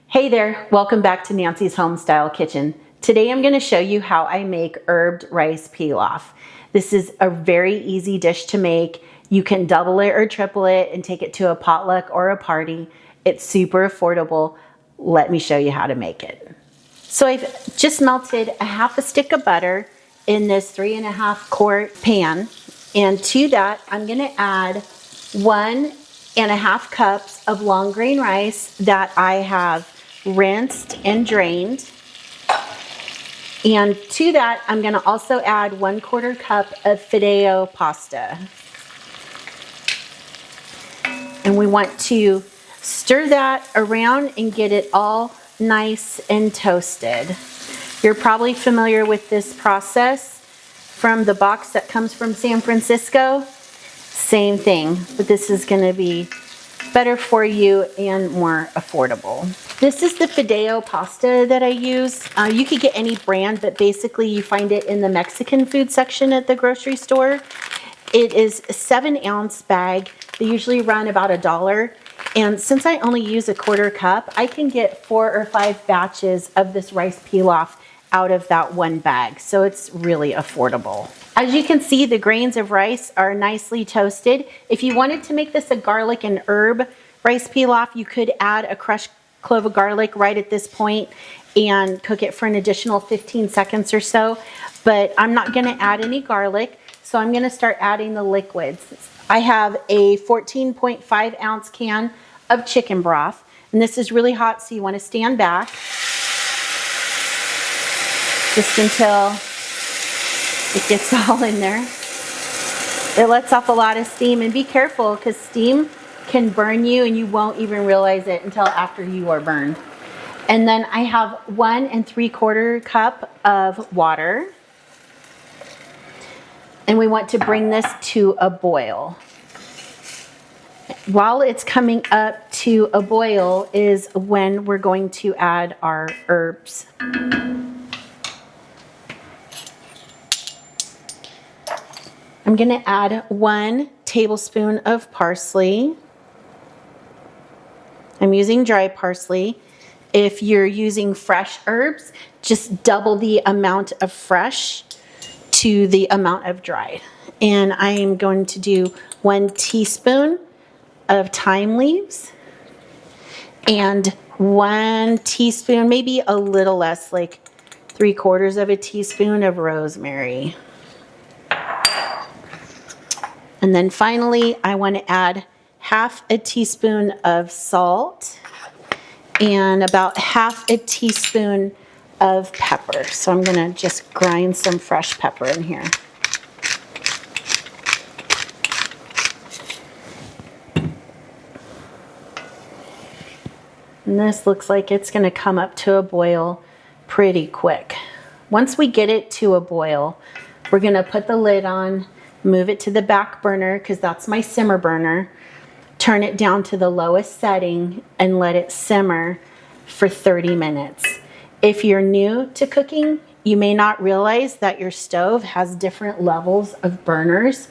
Hey there, welcome back to Nancy's Homestyle Kitchen. Today I'm going to show you how I make herbed rice pilaf. This is a very easy dish to make. You can double it or triple it and take it to a potluck or a party. It's super affordable. Let me show you how to make it. So I've just melted a half a stick of butter in this 3.5 quart pan. And to that, I'm going to add 1.5 cups of long grain rice that I have rinsed and drained. And to that, I'm going to also add 1/4 cup of Fideo pasta. And we want to stir that around and get it all nice and toasted. You're probably familiar with this process from the box that comes from San Francisco. Same thing, but this is going to be better for you and more affordable. This is the Fideo pasta that I use. You could get any brand, but basically you find it in the Mexican food section at the grocery store. It is a 7-ounce bag. They usually run about $1. And since I only use 1/4 cup, I can get 4 or 5 batches of this rice pilaf out of that one bag. So it's really affordable. As you can see, the grains of rice are nicely toasted. If you wanted to make this a garlic and herb rice pilaf, you could add a crushed clove of garlic right at this point and cook it for an additional 15 seconds or so. But I'm not going to add any garlic, so I'm going to start adding the liquids. I have a 14.5 ounce can of chicken broth, and this is really hot, so you want to stand back just until it gets all in there. It lets off a lot of steam, and be careful because steam can burn you and you won't even realize it until after you are burned. And then I have 1 3/4 cup of water. And we want to bring this to a boil. While it's coming up to a boil is when we're going to add our herbs. I'm going to add 1 tablespoon of parsley. I'm using dry parsley. If you're using fresh herbs, just double the amount of fresh to the amount of dried. And I am going to do 1 teaspoon of thyme leaves and 1 teaspoon, maybe a little less, like 3/4 of a teaspoon of rosemary. And then finally, I want to add 1/2 a teaspoon of salt and about 1/2 a teaspoon of pepper. So I'm going to just grind some fresh pepper in here. And this looks like it's going to come up to a boil pretty quick. Once we get it to a boil, we're going to put the lid on, move it to the back burner because that's my simmer burner, turn it down to the lowest setting and let it simmer for 30 minutes. If you're new to cooking, you may not realize that your stove has different levels of burners.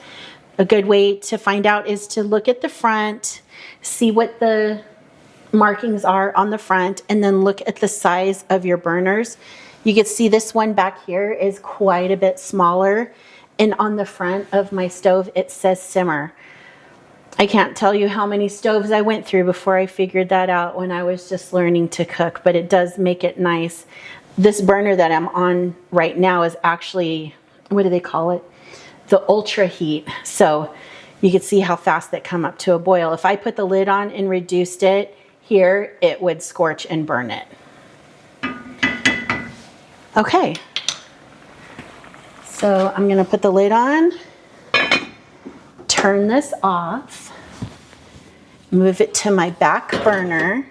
A good way to find out is to look at the front, see what the markings are on the front, and then look at the size of your burners. You can see this one back here is quite a bit smaller, and on the front of my stove it says simmer. I can't tell you how many stoves I went through before I figured that out when I was just learning to cook, but it does make it nice. This burner that I'm on right now is actually, what do they call it? The ultra heat. So you can see how fast they come up to a boil. If I put the lid on and reduced it here, it would scorch and burn it. Okay. So I'm going to put the lid on, turn this off, move it to my back burner,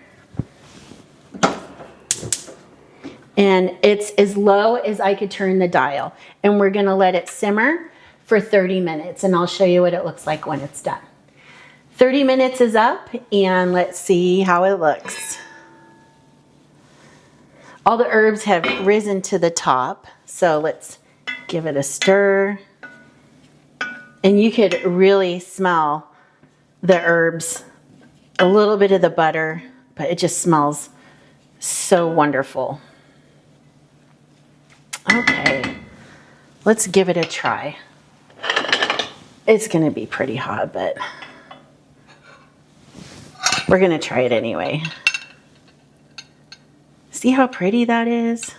and it's as low as I could turn the dial. And we're going to let it simmer for 30 minutes, and I'll show you what it looks like when it's done. 30 minutes is up, and let's see how it looks. All the herbs have risen to the top, so let's give it a stir. And you could really smell the herbs, a little bit of the butter, but it just smells So wonderful. Okay, let's give it a try. It's gonna be pretty hot, but we're gonna try it anyway. See how pretty that is?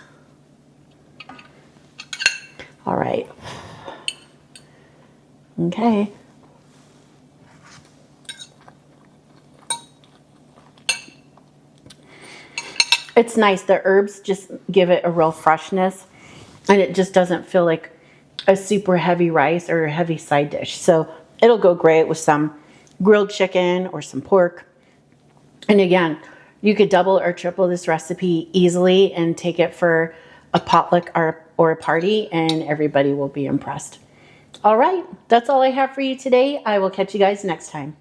All right. Okay. It's nice. The herbs just give it a real freshness, and it just doesn't feel like a super heavy rice or a heavy side dish. So it'll go great with some grilled chicken or some pork. And again, you could double or triple this recipe easily and take it for a potluck or a party, and everybody will be impressed. All right, that's all I have for you today. I will catch you guys next time.